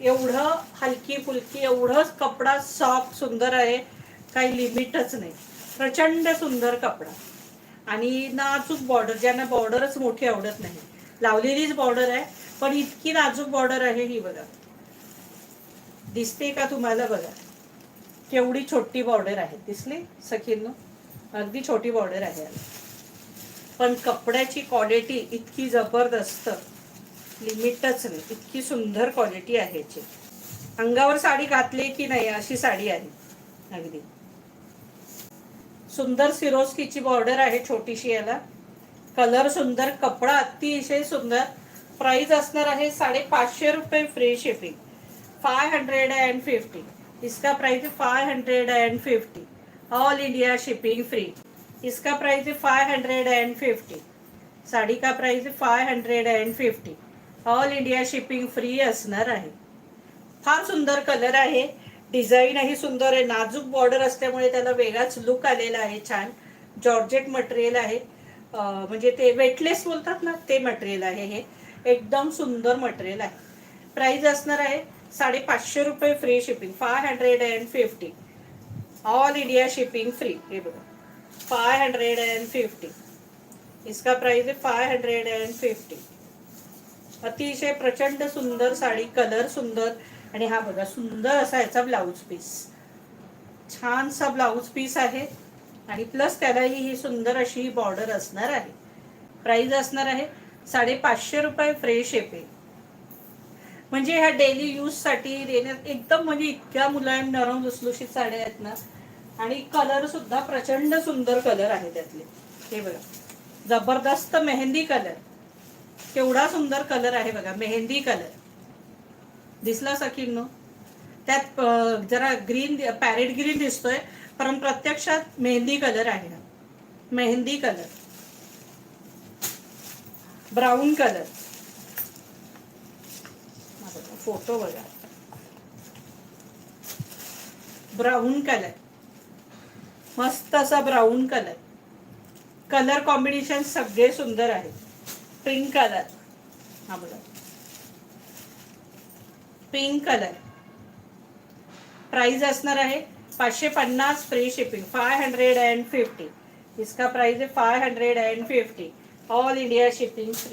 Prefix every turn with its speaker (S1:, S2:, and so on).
S1: एवढं हलकी फुलकी, एवढंच कपडा सॉफ्ट सुंदर आहे, काही लिमिटच नाही. प्रचंड सुंदर कपडा आणि नाजूक बॉर्डर, ज्यांना बॉर्डरच मोठी आवडत नाही, लावलेलीच बॉर्डर आहे पण इतकी नाजूक बॉर्डर आहे ही बघा. दिसते का तुम्हाला? बघा केवढी छोटी बॉर्डर आहे, दिसली सखींनो? अगदी छोटी बॉर्डर आहे पण कपड्याची क्वालिटी इतकी जबरदस्त, लिमिटच नाही, इतकी सुंदर क्वालिटी आहे याची. अंगावर साडी घातली की नाही अशी साडी आहे अगदी सुंदर. सिरोस्कीची बॉर्डर आहे छोटीशी, याला कलर सुंदर, कपडा अतिशय सुंदर. प्राइस असणार आहे 550 रुपये, फ्री शिपिंग 550. इसका प्राइस है 550, ऑल इंडिया शिपिंग फ्री. इसका प्राइस है 550. साडी का प्राइस है 550, ऑल इंडिया शिपिंग फ्री असणार आहे. फार सुंदर कलर आहे, डिझाईन ही सुंदर आहे, नाजूक बॉर्डर असल्यामुळे त्याला वेगळाच लुक आलेला आहे. छान जॉर्जेट मटेरियल आहे, म्हणजे ते वेटलेस बोलतात ना ते मटेरियल आहे. हे एकदम सुंदर मटेरियल आहे. प्राइस असणार आहे 550 रुपये, free shipping 550, all India shipping free. हे बघा 550, इसका प्राइस है 550. अतिशय प्रचंड सुंदर साडी, कलर सुंदर. आणि हा बघा सुंदर असा याचा ब्लाऊज पीस, छानसा ब्लाऊज पीस आहे आणि प्लस त्यालाही ही सुंदर अशी बॉर्डर असणार आहे. प्राइस असणार आहे 550 रुपये, फ्री शिपिंग. म्हणजे ह्या डेली यूज साठी देण्यात एकदम, म्हणजे इतक्या मुलायम नरम लुसलुशीत साड्या आहेत ना. आणि कलर सुद्धा प्रचंड सुंदर कलर आहे त्यातले. हे बघा जबरदस्त मेहंदी कलर, केवढा सुंदर कलर आहे बघा, मेहंदी कलर. दिसला सखींनो? त्यात जरा ग्रीन, पॅरेट ग्रीन दिसतोय पण प्रत्यक्षात मेहंदी कलर आहे. Mehndi colour, brown colour. Photo बघा, ब्राऊन कलर, मस्त असा ब्राऊन कलर. कलर कॉम्बिनेशन सगळे सुंदर आहे. पिंक कलर, हा बघा पिंक कलर. प्राइस असणार आहे 550, फ्री शिपिंग 550. इसका प्राइस है 550, ऑल इंडिया शिपिंग फ्री.